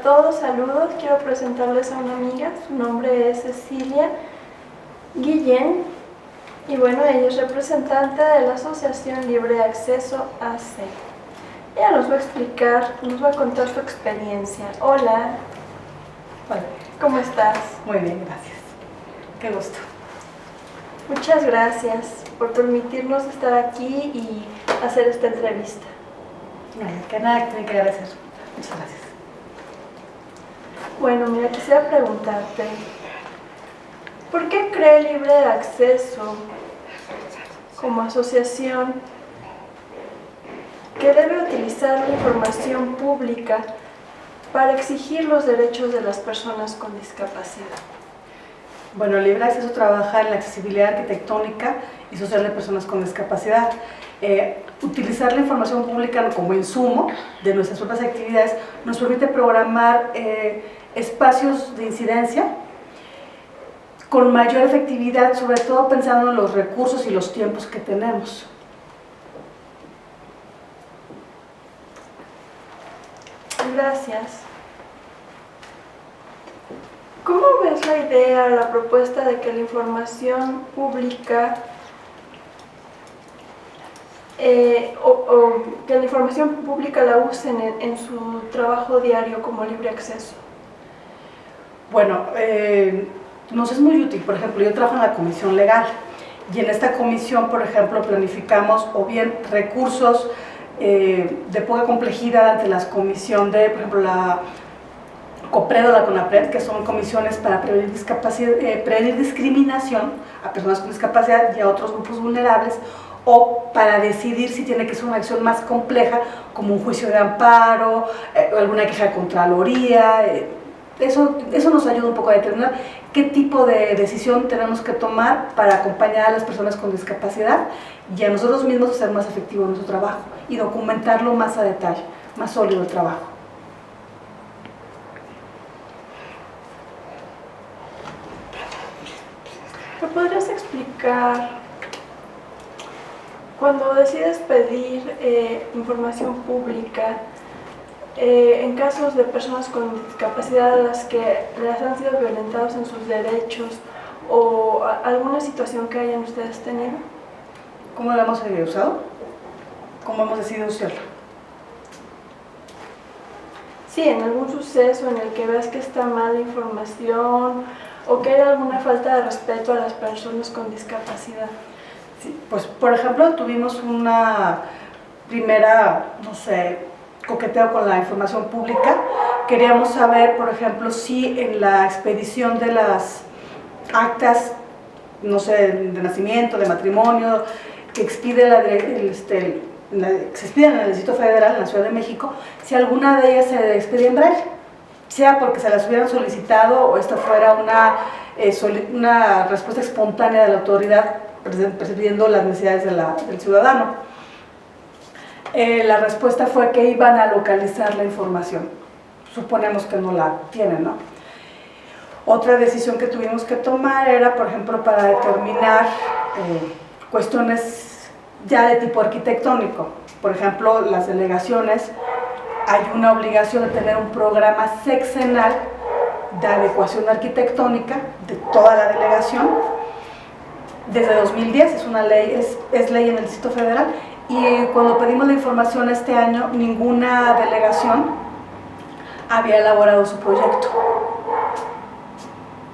todos, saludos. Quiero presentarles a una amiga, su nombre es Cecilia Guillén y bueno, ella es representante de la Asociación Libre Acceso AC. Ella nos va a explicar, nos va a contar su experiencia. Hola. Hola. ¿Cómo estás? Muy bien, gracias. Qué gusto. Muchas gracias por permitirnos estar aquí y hacer esta entrevista. Que nada, que tiene que agradecer. Muchas gracias. Bueno, mira, quisiera preguntarte, ¿por qué cree Libre de Acceso como asociación que debe utilizar la información pública para exigir los derechos de las personas con discapacidad? Bueno, Libre Acceso trabaja en la accesibilidad arquitectónica y social de personas con discapacidad. Utilizar la información pública como insumo de nuestras propias actividades nos permite programar espacios de incidencia con mayor efectividad, sobre todo pensando en los recursos y los tiempos que tenemos. Gracias. ¿Cómo ves la idea, la propuesta de que la información pública o que la información pública la usen en su trabajo diario como libre acceso? Bueno, nos es muy útil. Por ejemplo, yo trabajo en la comisión legal y en esta comisión, por ejemplo, planificamos o bien recursos de poca complejidad ante la comisión de, por ejemplo, la COPRED o la CONAPRED, que son comisiones para prevenir discriminación a personas con discapacidad y a otros grupos vulnerables, o para decidir si tiene que ser una acción más compleja, como un juicio de amparo, alguna queja de Contraloría. Eso nos ayuda un poco a determinar qué tipo de decisión tenemos que tomar para acompañar a las personas con discapacidad y a nosotros mismos hacer más efectivo nuestro trabajo y documentarlo más a detalle, más sólido el trabajo. ¿Me podrías explicar, cuando decides pedir información pública, en casos de personas con discapacidad a las que les han sido violentados en sus derechos o alguna situación que hayan ustedes tenido? ¿Cómo la hemos usado? ¿Cómo hemos decidido usarla? Sí, en algún suceso en el que veas que está mal la información o que hay alguna falta de respeto a las personas con discapacidad. Sí, pues por ejemplo tuvimos una primera, no sé, coqueteo con la información pública. Queríamos saber, por ejemplo, si en la expedición de las actas, no sé, de nacimiento, de matrimonio, que expide que se expiden en el Distrito Federal, en la Ciudad de México, si alguna de ellas se expedía en braille, sea porque se las hubieran solicitado o esta fuera una respuesta espontánea de la autoridad percibiendo las necesidades del ciudadano. La respuesta fue que iban a localizar la información. Suponemos que no la tienen, ¿no? Otra decisión que tuvimos que tomar era, por ejemplo, para determinar cuestiones ya de tipo arquitectónico. Por ejemplo, las delegaciones, hay una obligación de tener un programa sexenal de adecuación arquitectónica de toda la delegación. Desde 2010 es una ley, es ley en el Distrito Federal, y cuando pedimos la información este año, ninguna delegación había elaborado su proyecto.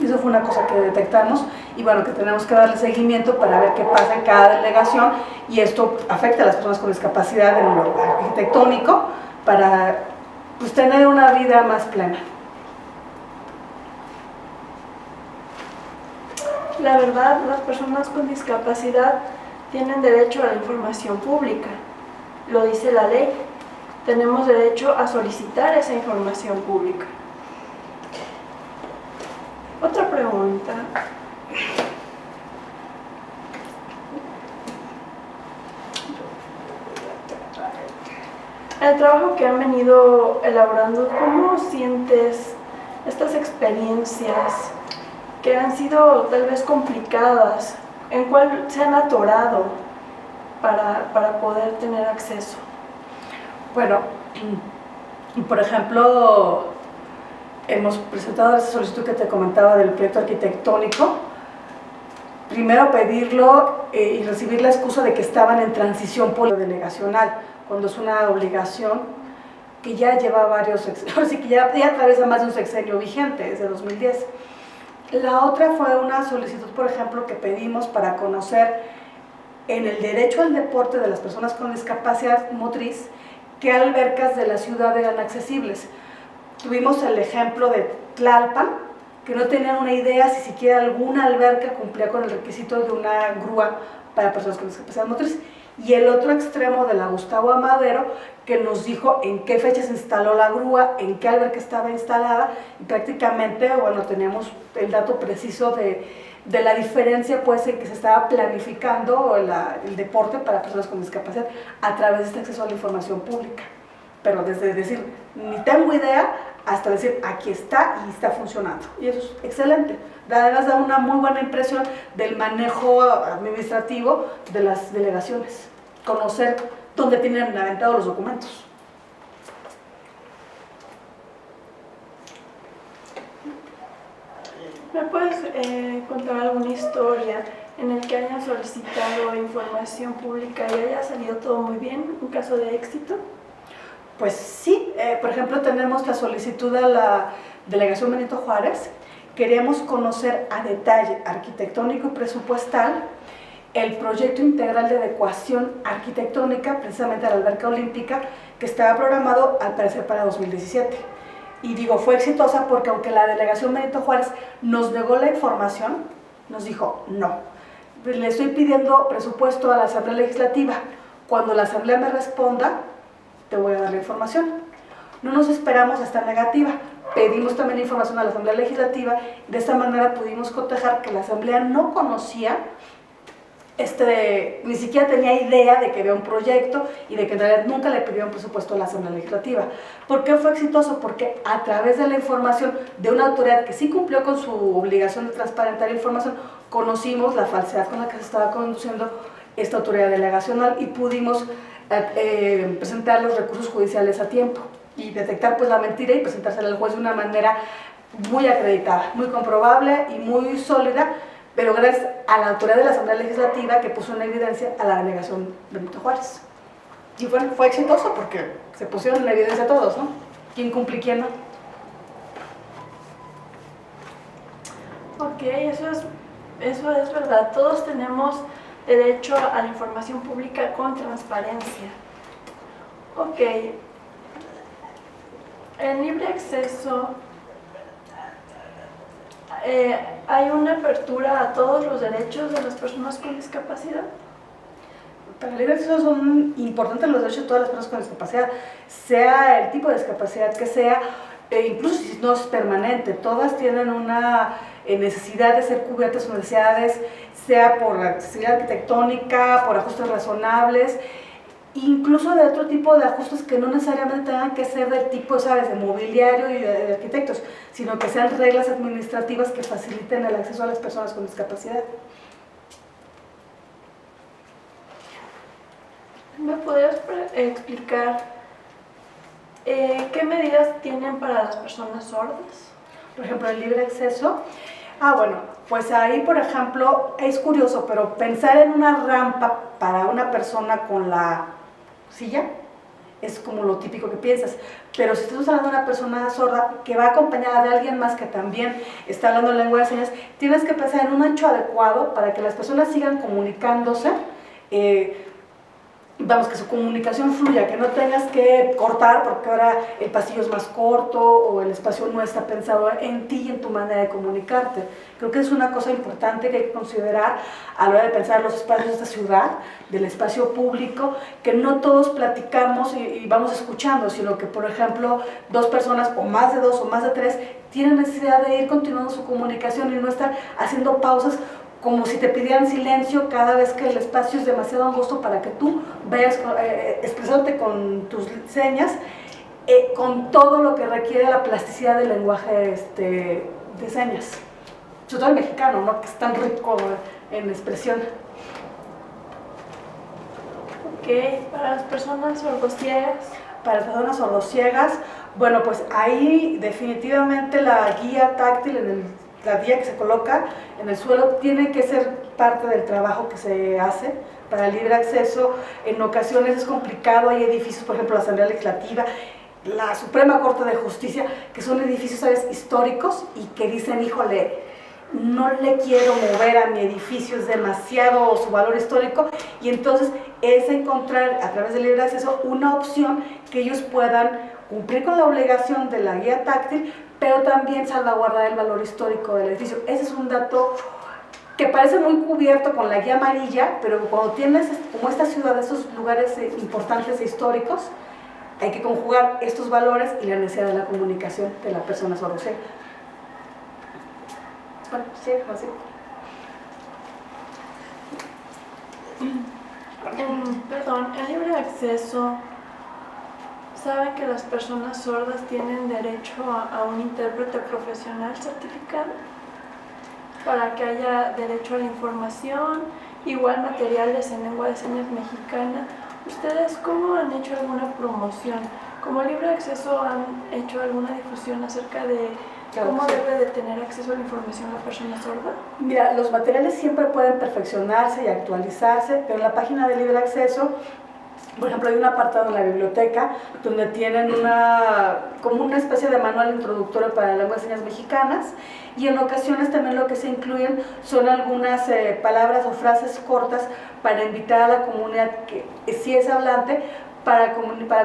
Eso fue una cosa que detectamos y bueno, que tenemos que darle seguimiento para ver qué pasa en cada delegación, y esto afecta a las personas con discapacidad en lo arquitectónico para pues, tener una vida más plena. La verdad, las personas con discapacidad tienen derecho a la información pública, lo dice la ley. Tenemos derecho a solicitar esa información pública. Otra pregunta. El trabajo que han venido elaborando, ¿cómo sientes estas experiencias que han sido tal vez complicadas? ¿En cuál se han atorado para poder tener acceso? Bueno, por ejemplo, hemos presentado esa solicitud que te comentaba del proyecto arquitectónico. Primero pedirlo y recibir la excusa de que estaban en transición por lo delegacional, cuando es una obligación que ya lleva varios, ahora sí que ya atraviesa más de un sexenio vigente, desde 2010. La otra fue una solicitud, por ejemplo, que pedimos para conocer en el derecho al deporte de las personas con discapacidad motriz qué albercas de la ciudad eran accesibles. Tuvimos el ejemplo de Tlalpan, que no tenían una idea si siquiera alguna alberca cumplía con el requisito de una grúa para personas con discapacidad motriz. Y el otro extremo de la Gustavo Amadero, que nos dijo en qué fecha se instaló la grúa, en qué alberca estaba instalada, y prácticamente, bueno, teníamos el dato preciso de la diferencia pues en que se estaba planificando el deporte para personas con discapacidad a través de este acceso a la información pública. Pero desde decir, ni tengo idea, hasta decir, aquí está y está funcionando. Y eso es excelente. Además da una muy buena impresión del manejo administrativo de las delegaciones. Conocer dónde tienen aventados los documentos. ¿Me puedes contar alguna historia en la que hayan solicitado información pública y haya salido todo muy bien, un caso de éxito? Pues sí, por ejemplo tenemos la solicitud a la Delegación Benito Juárez. Queríamos conocer a detalle arquitectónico y presupuestal el proyecto integral de adecuación arquitectónica precisamente a la alberca olímpica que estaba programado al parecer para 2017. Y digo, fue exitosa porque aunque la Delegación Benito Juárez nos negó la información, nos dijo no. Le estoy pidiendo presupuesto a la Asamblea Legislativa. Cuando la Asamblea me responda, te voy a dar la información. No nos esperamos a esta negativa, pedimos también información a la Asamblea Legislativa, de esta manera pudimos cotejar que la Asamblea no conocía, ni siquiera tenía idea de que había un proyecto y de que en realidad nunca le pidió un presupuesto a la Asamblea Legislativa. ¿Por qué fue exitoso? Porque a través de la información de una autoridad que sí cumplió con su obligación de transparentar información, conocimos la falsedad con la que se estaba conduciendo esta autoridad delegacional y pudimos presentar los recursos judiciales a tiempo y detectar pues la mentira y presentársela al juez de una manera muy acreditada, muy comprobable y muy sólida, pero gracias a la autoridad de la Asamblea Legislativa que puso en evidencia a la Delegación Benito Juárez. Y bueno, fue exitoso porque se pusieron en evidencia todos, ¿no? ¿Quién cumple y quién no? Ok, eso es verdad. Todos tenemos derecho a la información pública con transparencia. Ok. En libre acceso hay una apertura a todos los derechos de las personas con discapacidad. Para el libre acceso son importantes los derechos de todas las personas con discapacidad, sea el tipo de discapacidad que sea, incluso si no es permanente, todas tienen una necesidad de ser cubiertas sus necesidades, sea por accesibilidad arquitectónica, por ajustes razonables, incluso de otro tipo de ajustes que no necesariamente tengan que ser del tipo, ¿sabes?, de mobiliario y de arquitectos, sino que sean reglas administrativas que faciliten el acceso a las personas con discapacidad. ¿Me podrías explicar qué medidas tienen para las personas sordas? Por ejemplo, el libre acceso. Bueno, pues ahí, por ejemplo, es curioso, pero pensar en una rampa para una persona con la silla es como lo típico que piensas. Pero si estás hablando de una persona sorda que va acompañada de alguien más que también está hablando lengua de señas, tienes que pensar en un ancho adecuado para que las personas sigan comunicándose. Vamos, que su comunicación fluya, que no tengas que cortar porque ahora el pasillo es más corto o el espacio no está pensado en ti y en tu manera de comunicarte. Creo que es una cosa importante que hay que considerar a la hora de pensar los espacios de esta ciudad, del espacio público, que no todos platicamos y vamos escuchando, sino que, por ejemplo, dos personas o más de dos o más de tres tienen necesidad de ir continuando su comunicación y no estar haciendo pausas como si te pidieran silencio cada vez que el espacio es demasiado angosto para que tú vayas expresándote con tus señas, con todo lo que requiere la plasticidad del lenguaje de señas. Sobre todo el mexicano, ¿no?, que es tan rico en expresión. Ok, para las personas sordociegas. Para las personas sordociegas, Bueno, pues ahí definitivamente la guía táctil, la guía que se coloca en el suelo, tiene que ser parte del trabajo que se hace para el libre acceso. En ocasiones es complicado, hay edificios, por ejemplo, la Asamblea Legislativa, la Suprema Corte de Justicia, que son edificios, ¿sabes?, históricos y que dicen, híjole, no le quiero mover a mi edificio, es demasiado su valor histórico, y entonces es encontrar a través del libre acceso una opción que ellos puedan cumplir con la obligación de la guía táctil, pero también salvaguardar el valor histórico del edificio. Ese es un dato que parece muy cubierto con la guía amarilla, pero cuando tienes como esta ciudad, estos lugares importantes e históricos, hay que conjugar estos valores y la necesidad de la comunicación de la persona sordocega. Bueno, sí, así. Perdón, el libre acceso, ¿saben que las personas sordas tienen derecho a un intérprete profesional certificado? Para que haya derecho a la información, igual materiales en lengua de señas mexicana. ¿Ustedes cómo han hecho alguna promoción? ¿Como libre acceso han hecho alguna difusión acerca de cómo debe de tener acceso a la información la persona sorda? Mira, los materiales siempre pueden perfeccionarse y actualizarse, pero en la página de libre acceso, por ejemplo, hay un apartado en la biblioteca donde tienen como una especie de manual introductorio para la lengua de señas mexicanas, y en ocasiones también lo que se incluyen son algunas palabras o frases cortas para invitar a la comunidad que sí es hablante para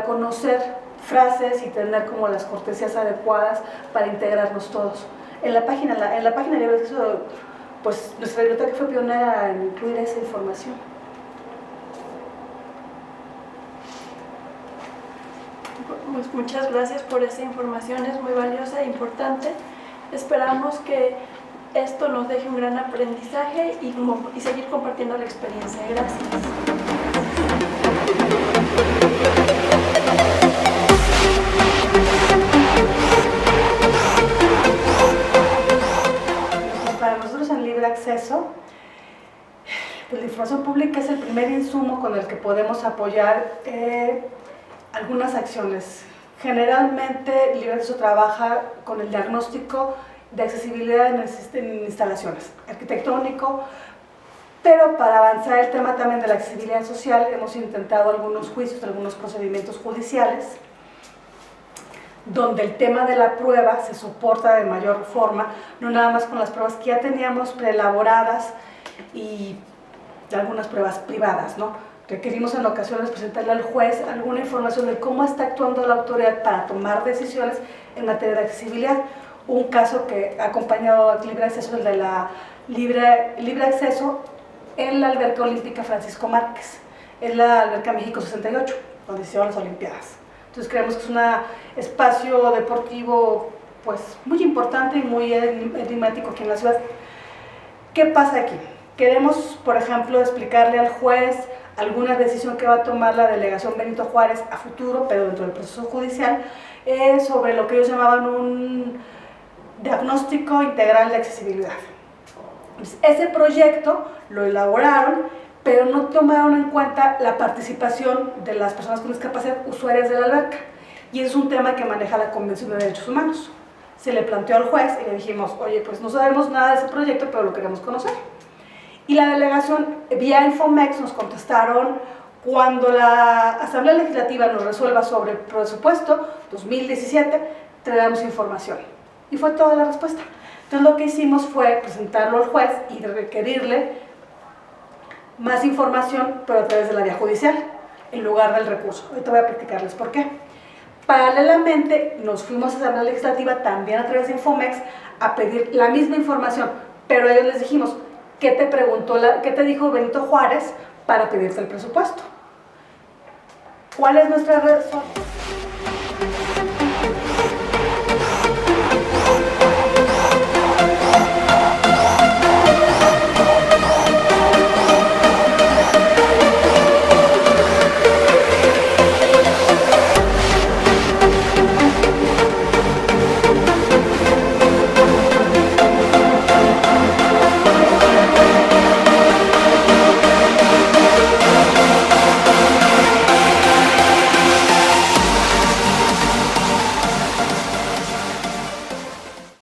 conocer frases y tener como las cortesías adecuadas para integrarnos todos. En la página de libre acceso, pues nuestra biblioteca fue pionera en incluir esa información. Pues muchas gracias por esa información, es muy valiosa e importante. Esperamos que esto nos deje un gran aprendizaje y seguir compartiendo la experiencia. Gracias. Para nosotros en libre acceso, pues la información pública es el primer insumo con el que podemos apoyar algunas acciones. Generalmente libre acceso trabaja con el diagnóstico de accesibilidad en instalaciones, arquitectónico, pero para avanzar el tema también de la accesibilidad social hemos intentado algunos juicios, algunos procedimientos judiciales, donde el tema de la prueba se soporta de mayor forma, no nada más con las pruebas que ya teníamos preelaboradas y algunas pruebas privadas, ¿no? Requerimos en ocasiones presentarle al juez alguna información de cómo está actuando la autoridad para tomar decisiones en materia de accesibilidad. Un caso que ha acompañado al libre acceso, el de la libre acceso en la alberca olímpica Francisco Márquez, en la alberca México 68, donde se hicieron las Olimpiadas. Entonces creemos que es un espacio deportivo pues muy importante y muy enigmático aquí en la ciudad. ¿Qué pasa aquí? Queremos, por ejemplo, explicarle al juez alguna decisión que va a tomar la delegación Benito Juárez a futuro, pero dentro del proceso judicial, sobre lo que ellos llamaban un diagnóstico integral de accesibilidad. Ese proyecto lo elaboraron, pero no tomaron en cuenta la participación de las personas con discapacidad usuarias de la alberca, y es un tema que maneja la Convención de Derechos Humanos. Se le planteó al juez y le dijimos, oye, pues no sabemos nada de ese proyecto, pero lo queremos conocer. Y la delegación, vía Infomex, nos contestaron: cuando la Asamblea Legislativa nos resuelva sobre el presupuesto 2017, te damos información. Y fue toda la respuesta. Entonces lo que hicimos fue presentarlo al juez y requerirle más información, pero a través de la vía judicial, en lugar del recurso. Ahorita voy a platicarles por qué. Paralelamente, nos fuimos a la Asamblea Legislativa, también a través de Infomex, a pedir la misma información, pero a ellos les dijimos: ¿qué te preguntó, qué te dijo Benito Juárez para pedirte el presupuesto? ¿Cuál es nuestra respuesta?